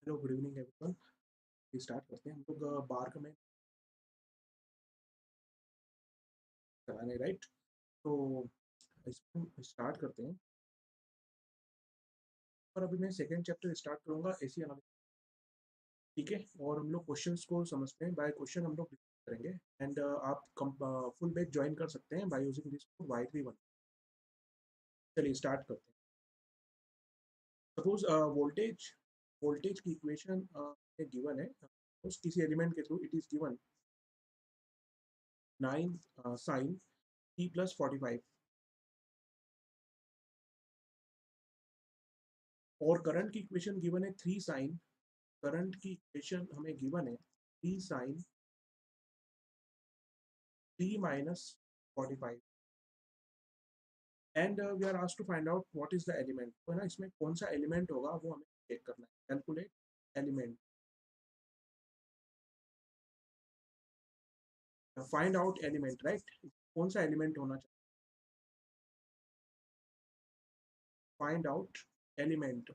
Hello, good evening everyone. Start करते हैं हम लोग बार्क में चलाने, राइट? तो इसमें स्टार्ट करते हैं। और अभी मैं सेकेंड चैप्टर स्टार्ट करूंगा, एसी एनालिसिस। ठीक है, और हम लोग क्वेश्चंस को समझते हैं। बाय क्वेश्चन हम लोग डिस्कस करेंगे। एंड आप फुल बैच ज्वाइन कर सकते हैं by using this code Y31। चलिए स्टार्ट करते हैं। सपोज वोल्टेज वोल्टेज की इक्वेशन गिवन है। उस किसी एलिमेंट के through it is given 9 sine T+45, और करंट की इक्वेशन गिवन है 3 साइन। करंट की इक्वेशन हमें गिवन है 3 sine T-45, and we are asked to find out what is the element. तो है ना, इसमें कौन सा एलिमेंट होगा वो हमें चेक करना है। Calculate element, find out element, right? कौन सा एलिमेंट होना चाहिए? Find out element.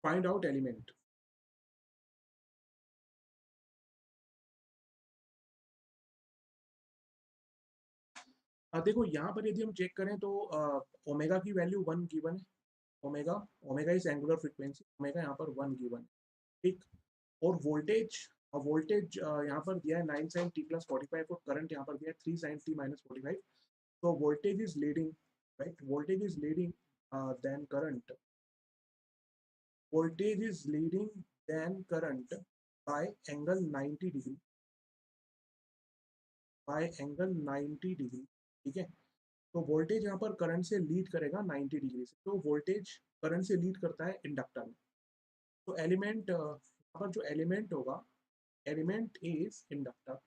Find out element. देखो यहाँ पर यदि हम चेक करें तो ओमेगा की वैल्यू 1 गिवन है। Omega omega is angular frequency, omega यहाँ पर 1 गिवन है। ठीक। और वोल्टेज वोल्टेज यहाँ पर दिया है 9 साइन T+45, और करंट यहाँ पर दिया है 3 साइन T-45। तो voltage is leading, right? Voltage is leading then current. Voltage is leading then current by angle 90 degree, by angle 90 degree. ठीक है, तो वोल्टेज यहाँ पर करंट से लीड करेगा 90 डिग्री से। तो वोल्टेज करंट से लीड करता है इंडक्टर में। तो एलिमेंट यहाँ पर जो एलिमेंट होगा, element is inductor.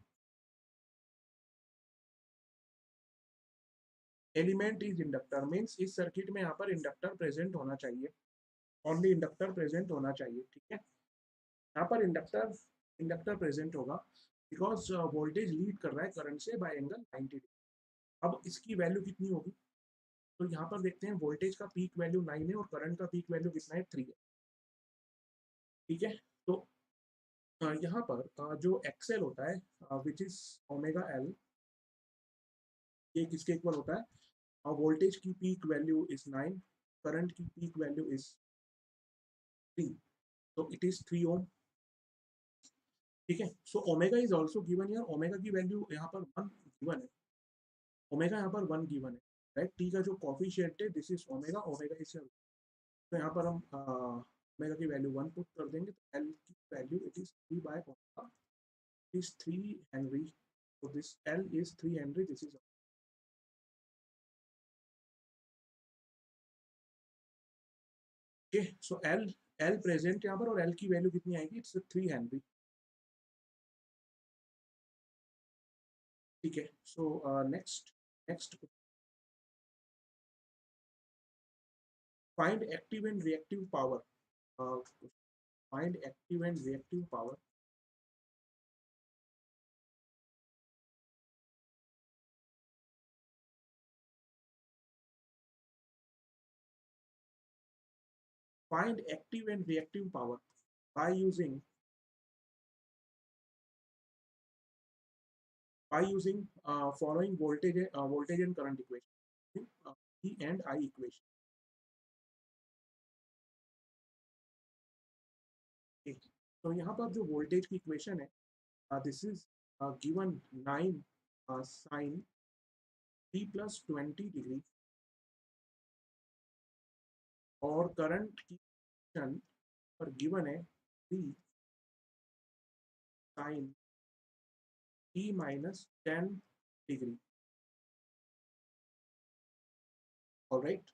Element is inductor means इस सर्किट में यहाँ पर इंडक्टर प्रेजेंट होना चाहिए। ओनली इंडक्टर प्रेजेंट होना चाहिए। ठीक है, यहाँ पर इंडक्टर इंडक्टर प्रेजेंट होगा बिकॉज वोल्टेज लीड कर रहा है करंट से बाय एंगल 90 डिग्री। अब इसकी वैल्यू कितनी होगी? तो यहाँ पर देखते हैं, वोल्टेज का पीक वैल्यू 9 है और करंट का पीक वैल्यू कितना है? 3 है। ठीक है, तो यहाँ पर जो एक्सएल होता है विच इज ओमेगा एल, ये किसके इक्वल होता है? वोल्टेज की पीक वैल्यू इज 9, करंट की पीक वैल्यू इज 3, तो इट इज 3 ओम। ठीक है, so omega is also given here. Omega की वैल्यू यहाँ पर 1 गिवन है। ओमेगा यहाँ पर 1 गिवन है, राइट? टी का जो कॉफिशिएंट है this is omega, omega is. तो यहाँ पर हम ओमेगा की वैल्यू 1 पुट कर देंगे, तो एल की value it is 3 by omega is 3 Henry. So this L is 3 Henry. This is okay. So L present यहाँ पर, और L की वैल्यू कितनी आएगी? It's 3 Henry. ठीक है, so next find active and reactive power. Find active and reactive power. Find active and reactive power by using following voltage and current equation, E and I equation. ठीक, तो यहाँ पर जो voltage की equation है, this is given 9 sine T+20 degree, और current की equation पर गिवन है 3 साइन T-10 डिग्री। ऑलराइट,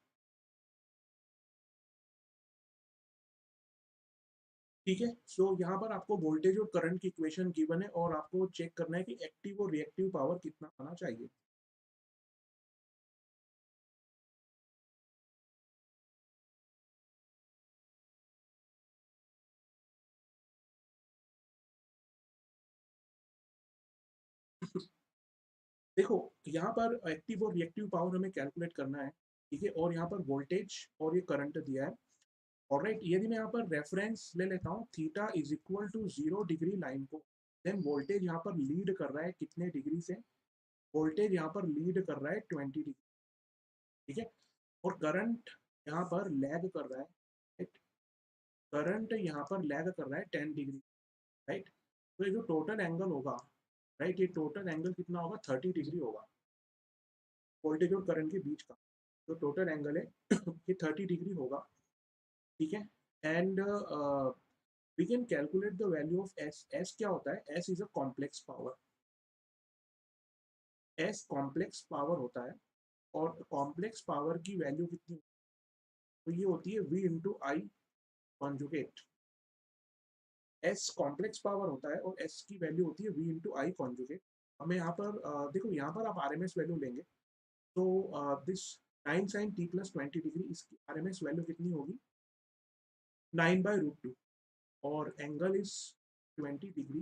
ठीक है। सो यहाँ पर आपको वोल्टेज और करंट की इक्वेशन गिवन है, और आपको चेक करना है कि एक्टिव और रिएक्टिव पावर कितना आना चाहिए। देखो यहाँ पर एक्टिव और रिएक्टिव पावर हमें कैलकुलेट करना है, ठीक है, और यहाँ पर वोल्टेज और ये करंट दिया है। ऑलराइट, यदि मैं यहाँ पर रेफरेंस ले लेता हूँ theta is equal to 0 degree line को, देन वोल्टेज यहाँ पर लीड कर रहा है कितने डिग्री से, वोल्टेज यहाँ पर लीड कर रहा है 20 डिग्री, ठीक है, और करंट यहाँ पर लैग कर रहा है, राइट, करंट यहाँ पर लैग कर रहा है 10 डिग्री, राइट। तो ये जो टोटल एंगल होगा, राइट, ये टोटल एंगल कितना होगा, 30 डिग्री होगा, वोल्टेज और करंट के बीच का जो टोटल एंगल है ये 30 डिग्री होगा, ठीक है। And we can calculate the value of S. S क्या होता है, S is a complex power, S complex power होता है, और कॉम्प्लेक्स पावर की वैल्यू कितनी, तो ये होती है V into I conjugate. S complex power होता है और एस की वैल्यू होती है वी इंटू आई कॉन्जुगेट। हमें यहाँ पर देखो यहाँ पर आप आर एम एस वैल्यू लेंगे, तो दिस 9 sin t + 20 डिग्री, इसकी आर एम एस वैल्यू कितनी होगी, 9/√2, और एंगल इज 20 डिग्री,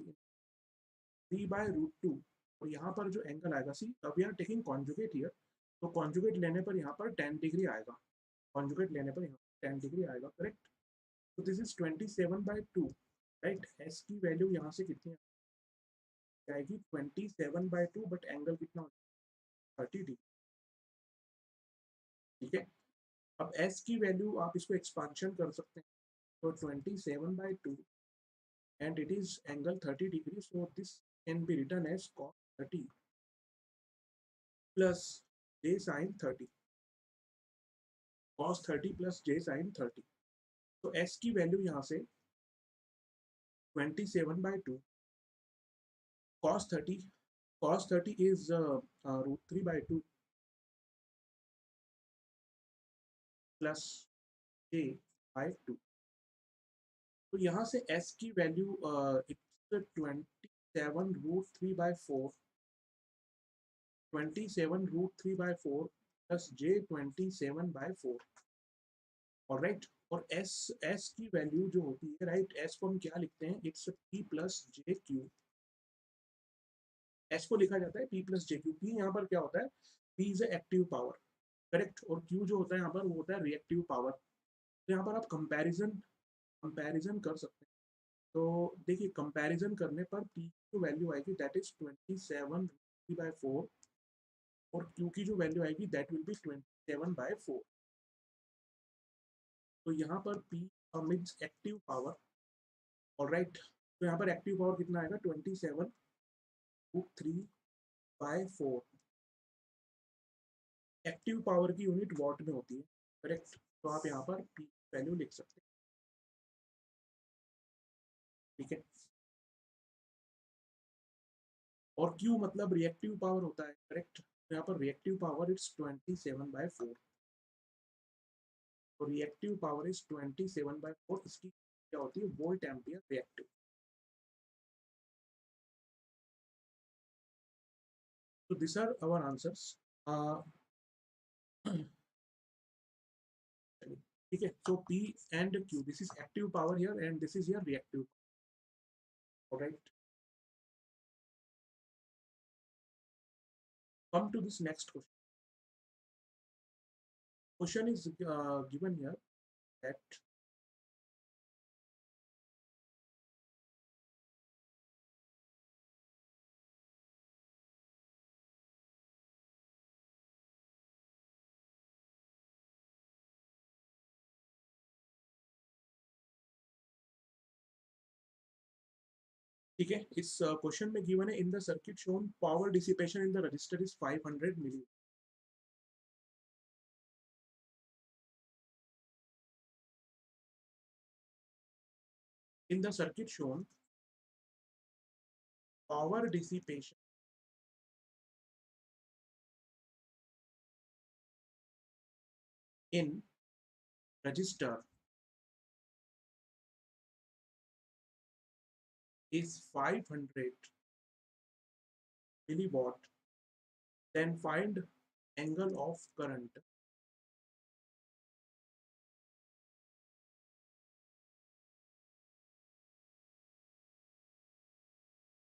3/√2, और यहाँ पर जो एंगल आएगा, सी अब we are taking conjugate here, तो कॉन्जुगेट लेने पर यहाँ पर 10 डिग्री आएगा, कॉन्जुगेट लेने पर यहाँ 10 डिग्री आएगा, करेक्ट। तो दिस इज 27/2, राइट। एस की वैल्यू यहाँ से कितनी आएगी, 27/2, बट एंगल कितना, 30 डिग्री, ठीक है। अब एस की वैल्यू आप इसको एक्सपांशन कर सकते हैं, तो 27/2 and it is angle 30 degrees, so this can be written as cos 30 plus j sin 30, cos 30 plus j sin 30। तो s की वैल्यू यहाँ से 27/2, cos 30, cos 30 is √3/2 plus j/2। तो यहाँ से s की वैल्यू इट्स 27√3/4, 27√3/4 प्लस j27/4, और right, और एस, एस की वैल्यू जो होती है, राइट, एस को हम क्या लिखते हैं, it's P plus J Q, S को लिखा जाता है पी प्लस जे क्यू। पी यहाँ पर क्या होता है, P is active power, correct, और क्यू जो होता है यहाँ पर वो होता है रिएक्टिव पावर। तो यहाँ पर आप कंपैरिजन कंपैरिजन कर सकते हैं, तो देखिए कंपैरिजन करने पर पी की जो वैल्यू आएगी दैट इज 27/4, और क्यू की जो वैल्यू आएगी दैट विल बी 27/4। तो यहाँ पर पी मीन्स एक्टिव पावर, और राइट, तो यहाँ पर एक्टिव पावर कितना आएगा, 27√3/4। एक्टिव पावर की यूनिट वॉट में होती है, करेक्ट, तो आप यहाँ पर पी वैल्यू लिख सकते हैं, ठीक है। और क्यू मतलब रिएक्टिव पावर होता है, करेक्ट, तो यहाँ पर रिएक्टिव पावर इट्स 27/4, तो रिएक्टिव पावर इज 27/4, इसकी क्या होती है, वोल्ट एम्पियर रिएक्टिव। तो दिस आर आवर आंसर्स, ठीक है। So P and Q, this is active power here and this is your reactive, right. Come to this next question. Question is given here that ठीक है, इस question में given है in the circuit shown power dissipation in the resistor is 500 milli. In the circuit shown power dissipation in resistor is 500 milliwatt, then find angle of current,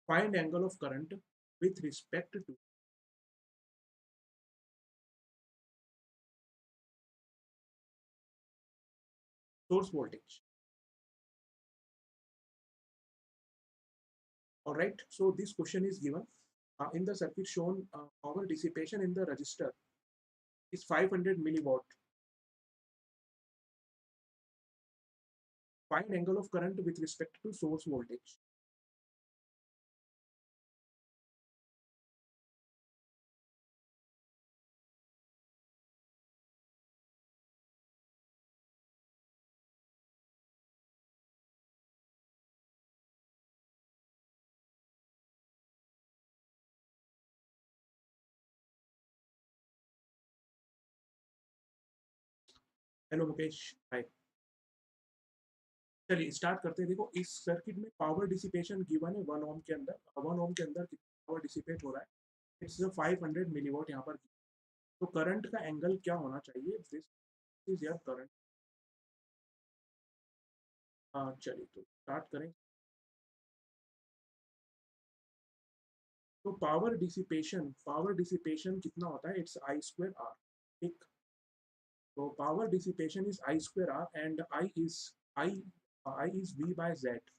find angle of current with respect to source voltage. All right, so this question is given in the circuit shown. Power dissipation in the resistor is 500 milliwatt. Find angle of current with respect to source voltage. Hello Mukesh, hi. चलिए start करते हैं। देखो इस circuit में power dissipation given है 1 ओम के अंदर। 1 ओम के अंदर कितना पावर डिसिपेट हो रहा है? इट्स 500 मिलीवॉट यहाँ पर। तो करंट का एंगल क्या होना चाहिए? This is your current. चलिए तो स्टार्ट करें। तो पावर डिसिपेशन कितना होता है? It's I square R. ठीक। तो power dissipation is I square R and I is V by Z.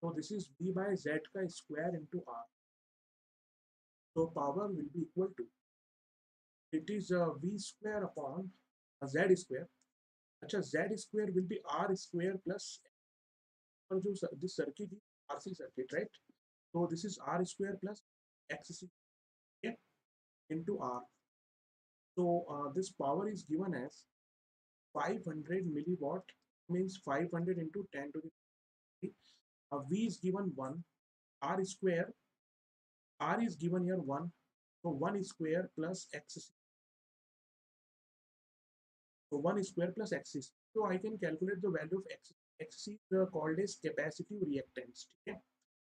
So this is V by Z का square into R. So power will be equal to, it is V square upon Z square. अच्छा, Z square will be R square plus, और जो this circuit is RC circuit, right? So this is R square plus XC, okay, into R. So this power is given as 500 milliwatt, means 500 into 10 to the 3. V is given 1, R square, R is given here 1, so 1 square plus XC. So 1 square plus XC. So I can calculate the value of XC. XC is called as capacitive reactance. ठीक है?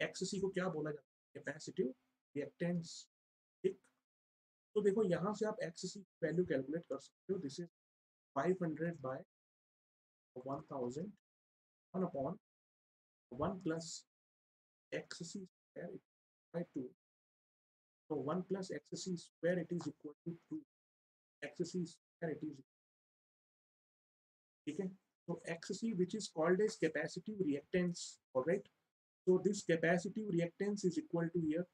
XC को क्या बोला जाता है? Capacitive reactance. ठीक। तो देखो यहाँ से आप XC वैल्यू कैलकुलेट कर सकते हो। This is 500 by 1000 1 upon 1 plus XC square by 2. So 1 plus XC square it is equal to 2. XC square it is, ठीक है? So XC which is called as capacitive reactance. All right. So this capacitive reactance is equal to here.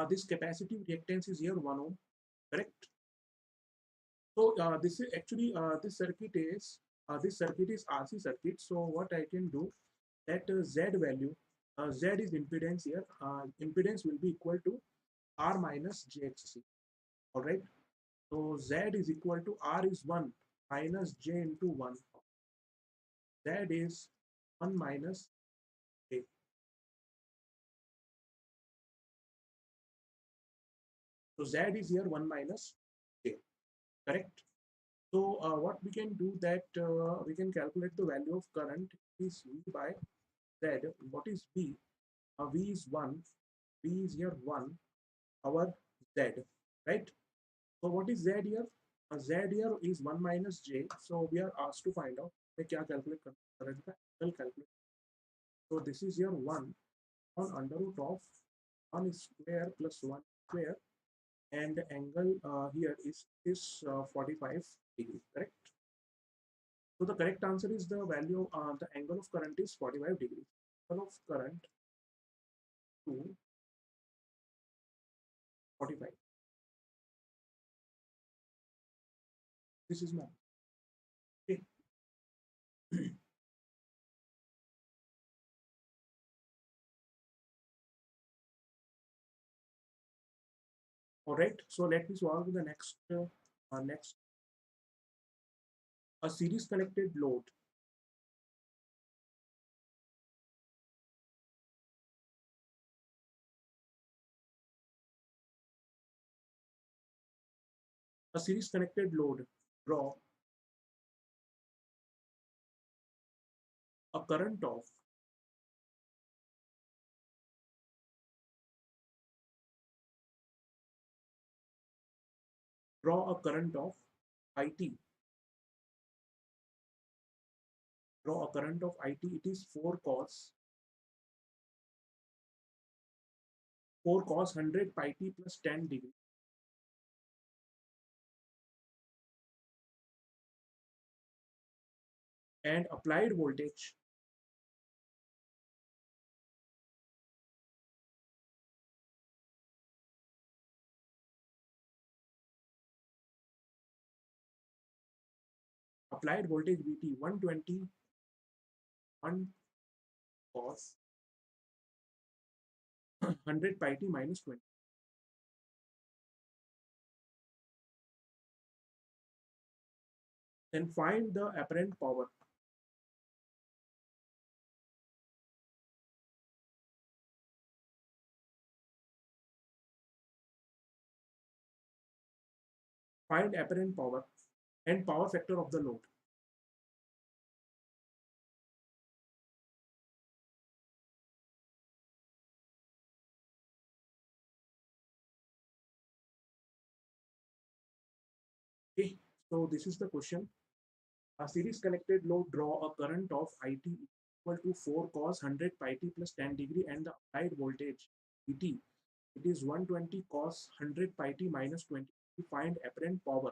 This capacitive reactance is here 1 ohm, correct? So this is actually this circuit is RC circuit. So what I can do, that Z value, Z is impedance here. Impedance will be equal to R minus JXC. All right. So Z is equal to R is 1 minus J into 1. Z is 1 minus J. So Z is here 1 minus J, correct? So what we can do, that we can calculate the value of current is V by Z. What is V? V is 1. V is here 1. Our Z, right? So what is Z here? Z here is 1 minus J. So we are asked to find out क्या calculate current का angle calculate. So this is here 1 on under root of 1 square plus 1 square, and the angle here is 45 degree, correct? So the correct answer is the value, the angle of current is 45 degrees. Angle of current to 45. This is my, okay. All right. So let me solve the next a series connected load. A series connected load. Draw a current of IT. Draw a current of IT. It is 4 cos 100 pi t plus 10 degree. and applied voltage Vt 120 1 cos 100 pi t minus 20. Then find the apparent power. Find apparent power and power factor of the load. Okay, so this is the question. A series connected load draw a current of IT equal to 4 cos 100 pi t plus 10 degree and the applied voltage Vt. It is 120 cos 100 pi t minus 20. Find apparent power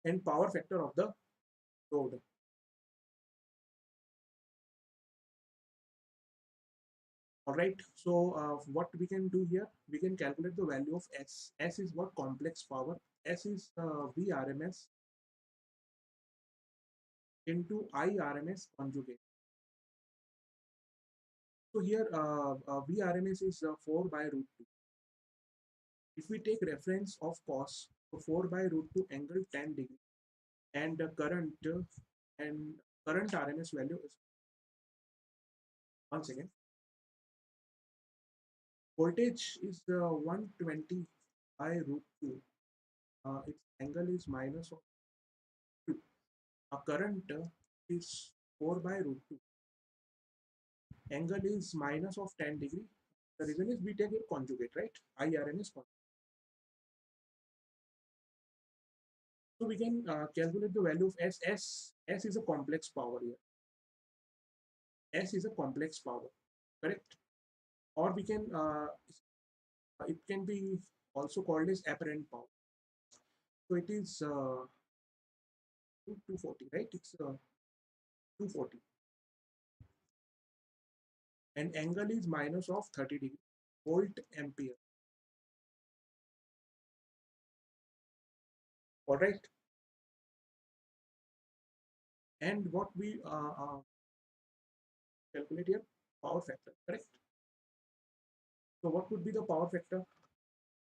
and power factor of the load. All right. So what we can do here, we can calculate the value of S. S is what? Complex power. S is VRMS into IRMS conjugate. So here VRMS is 4 by root 2. If we take reference of cos, so 4 by root 2 angle 10 degree and and current RMS value is, once again, voltage is 120 by root 2. Its angle is minus of 2. A current is 4 by root 2. Angle is minus of 10 degree. The reason is we take it conjugate, right? IRMS conjugate. So we can calculate the value of S. S is a complex power here. S is a complex power, correct? Or we can, it can be also called as apparent power. So it is 240, right? It's 240. And angle is minus of 30 degree, volt ampere. All right. And what we calculate here, power factor, correct? So what would be the power factor?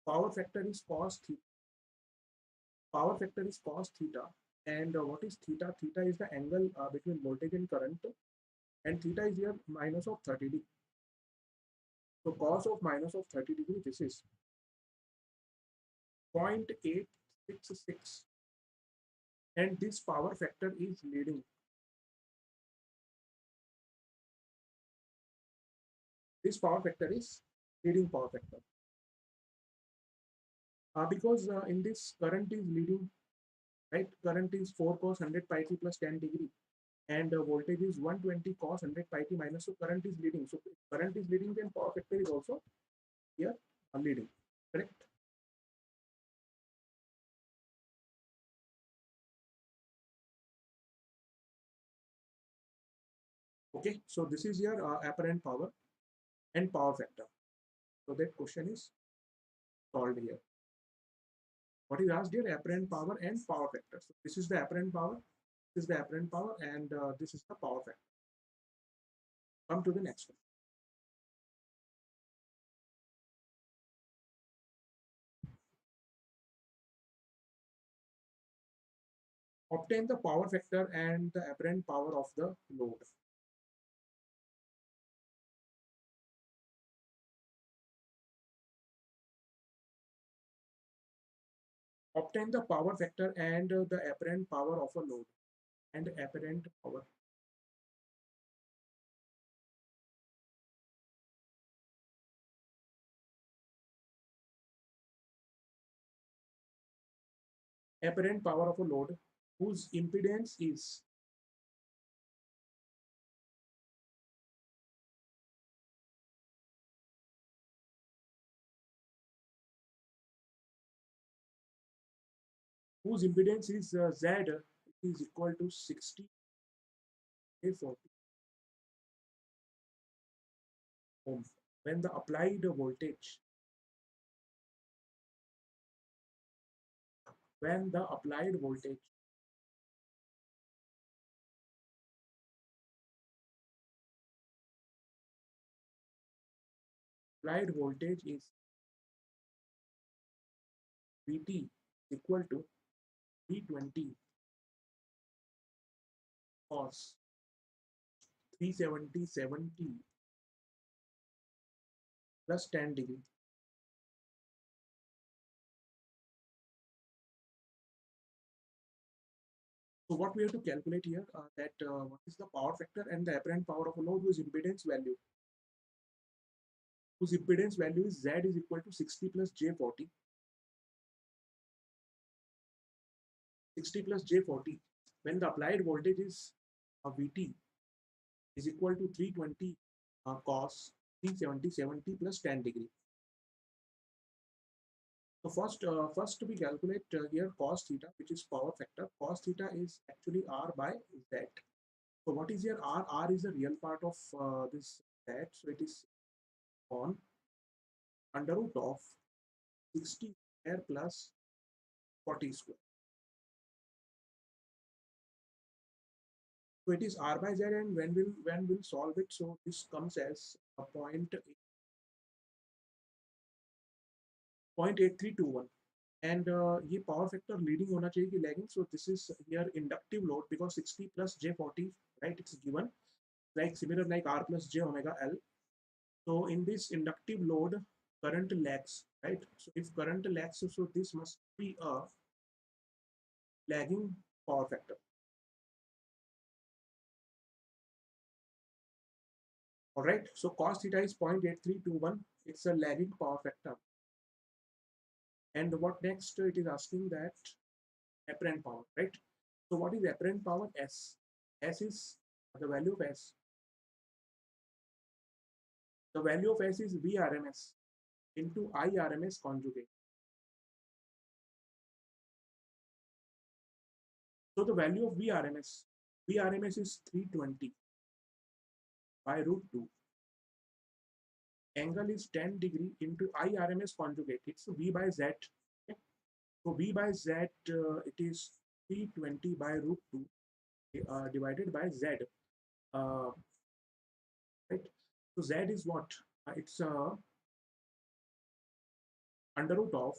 Power factor is cos theta. Power factor is cos theta. And what is theta? Theta is the angle between voltage and current. And theta is here minus of 30 degree. So cos of minus of 30 degree, this is 0.866. And this power factor is leading. This power factor is leading power factor. Because in this current is leading, right? Current is 4 cos 100 pi t plus 10 degree. And voltage is 120 cos 100 pi t minus. So current is leading. So current is leading, then power factor is also here leading, correct? Okay, so this is your apparent power and power factor. So that question is solved here. What is asked here? Apparent power and power factor. So this is the apparent power, this is the apparent power, and this is the power factor. Come to the next one. Obtain the power factor and the apparent power of the load. Obtain the power factor and the apparent power of a load. And apparent power. Apparent power of a load whose impedance is whose impedance is Z is equal to 60 by 40 ohm. When the applied voltage is Vt equal to 320 cos 370 plus 10 degree. So what we have to calculate here, that what is the power factor and the apparent power of a load whose impedance value is Z is equal to 60 plus J40. 60 plus J40 when the applied voltage is Vt is equal to 320 cos 370 plus 10 degree. So first we calculate here cos theta, which is power factor. Cos theta is actually R by Z. So what is here R? R is the real part of this Z. So it is on under root of 60 square plus 40 square. So it is R by Z, and when we'll solve it, so this comes as a 0.8321. And ये power factor leading होना चाहिए कि lagging. So this is here inductive load because 60 plus J40, right? It's given like similar like R plus J omega L. So in this inductive load, current lags, right? So if current lags, so this must be a lagging power factor. All right. So cos theta is 0.8321. It's a lagging power factor. And what next? It is asking that apparent power, right? So what is apparent power? S. S is the value of S. The value of S is VRMS into IRMS conjugate. So the value of VRMS is 320 by root 2. Angle is 10 degree into IRMS conjugate. It's V by Z. Okay. So V by Z, it is 320 by root 2 divided by Z. Right. So Z is what? It's under root of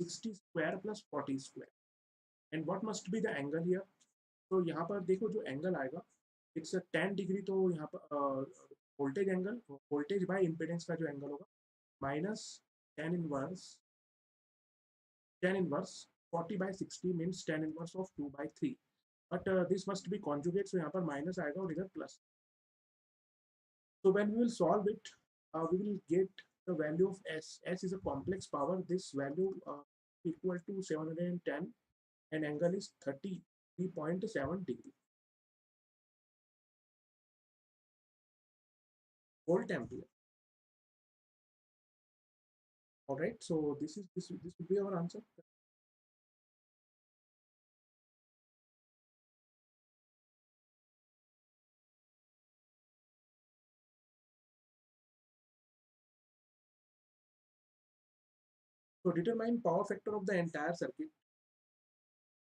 60 square plus 40 square. And what must be the angle here? तो यहाँ पर देखो जो angle आएगा, it's 10 degree. तो यहाँ पर voltage bye impedance का जो एंगल होगा minus ten inverse 40 by 60 means 10 inverse of 2 by 3. But this must be conjugate, so यहाँ पर माइनस आएगा और इधर plus. So when we will solve it, we will get the value of S. S is a complex power. This value equal to 710, and angle is 33.7 degree. Volt ampere. All right. So this would be our answer. So determine power factor of the entire circuit.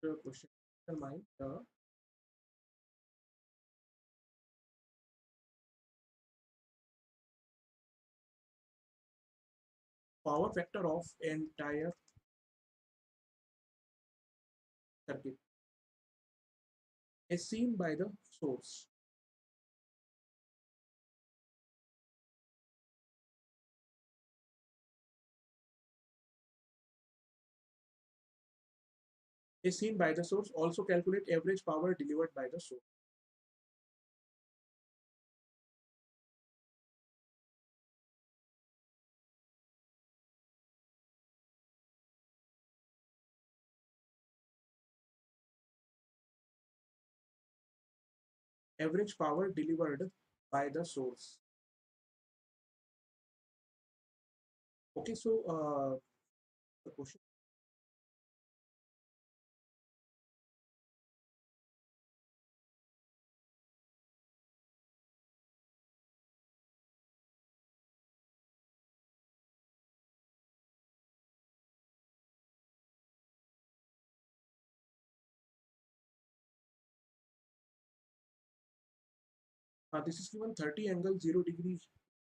The question: determine the power factor of entire circuit as seen by the source. As seen by the source. Also calculate average power delivered by the source. Average power delivered by the source. Okay, so the question This is given 30 angle 0 degree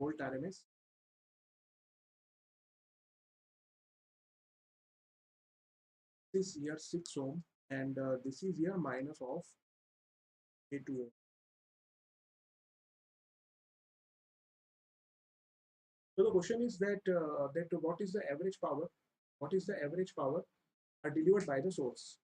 volt RMS. This is here 6 ohm, and this is here minus of A2 ohm. So the question is that what is the average power? What is the average power delivered by the source?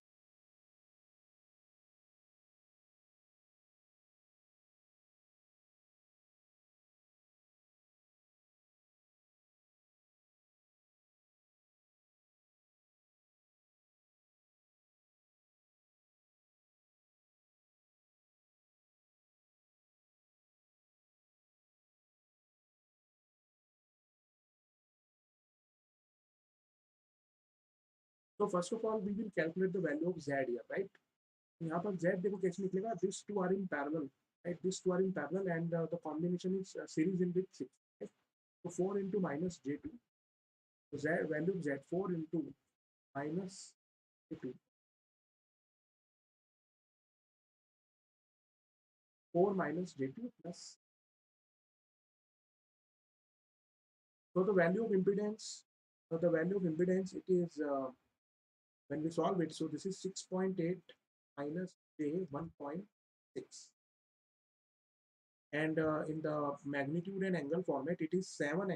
So first of all, we will calculate the value of Z here, right? यहाँ पर Z देखो कैसे निकलेगा? These two are in parallel, right? These two are in parallel, and the combination is series in with 6. Right? So 4 into minus J2. So Z value of Z4 into minus J2. 4 minus J2 plus. So the value of impedance, it is when we solve it. So this is 6.8 minus J 1.6, and in the magnitude and angle format, it is 7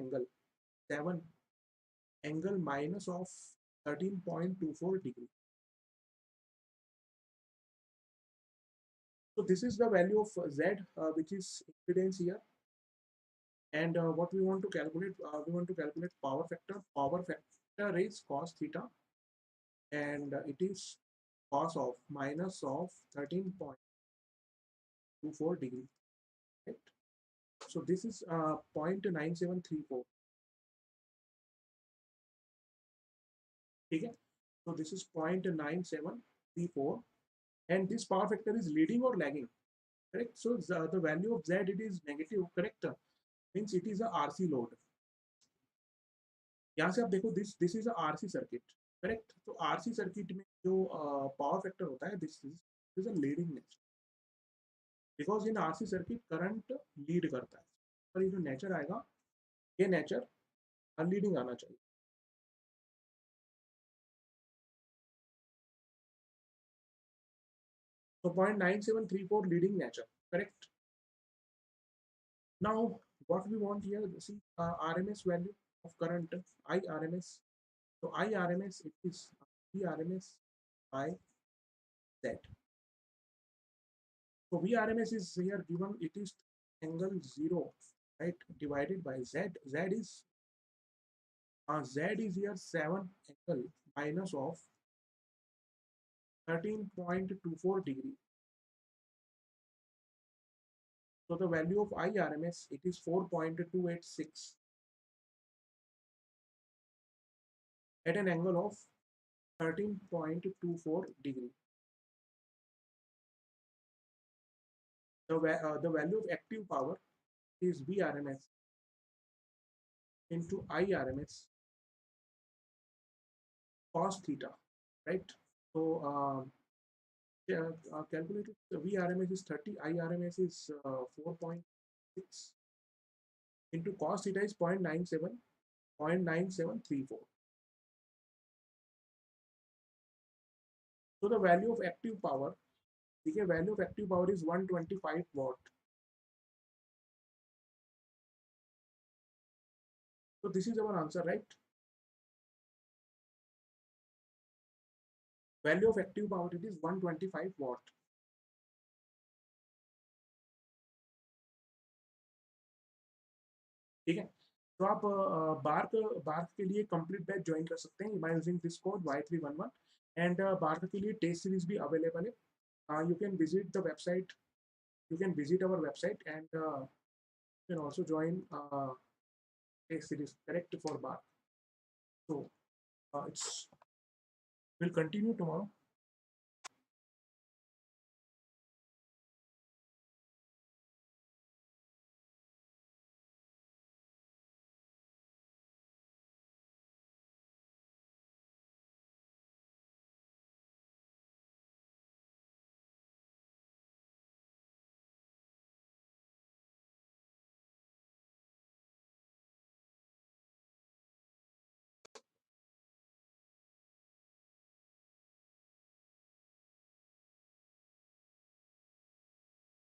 angle minus of 13.24 degree. So this is the value of Z, which is impedance here. And what we want to calculate, power factor. Power factor is cos theta, and it is cos of minus of 13.24 degree. Right? So this is 0.9734. Okay? So this is 0.9734, and this power factor is leading or lagging. Correct? So the value of Z, it is negative. Correct? Means it is a RC load. यहाँ से आप देखो, this is a RC circuit. Correct? तो RC circuit में जो power factor होता है, this is a leading nature, because in RC circuit current lead करता है. पर ये जो नेचर आएगा, ये नेचर लीडिंग आना चाहिए. So 0.9734 leading nature, correct? Now, what we want here, see RMS value of current, IRMS. So IRMS, it is VRMS by Z. So VRMS is here given, it is angle 0, right, divided by Z. Z is here 7 angle minus of 13.24 degree. So the value of IRMS, it is 4.286 at an angle of 13.24 degree. The value of active power is VRMS into IRMS cos theta, right? So calculated, VRMS is 30, IRMS is 4.6 into cos theta is 0.9734. So the value of active power, the value of active power is 125 watt. So this is our answer, right? Value of active power, it is 125 watt. ठीक है? तो आप bark के लिए complete batch join कर सकते हैं by using this code Y311, and BARC के लिए टेस्ट सीरीज भी अवेलेबल है. You can visit the website, you can visit our website, and you can also join test series, correct, for Barc. So it's will continue tomorrow.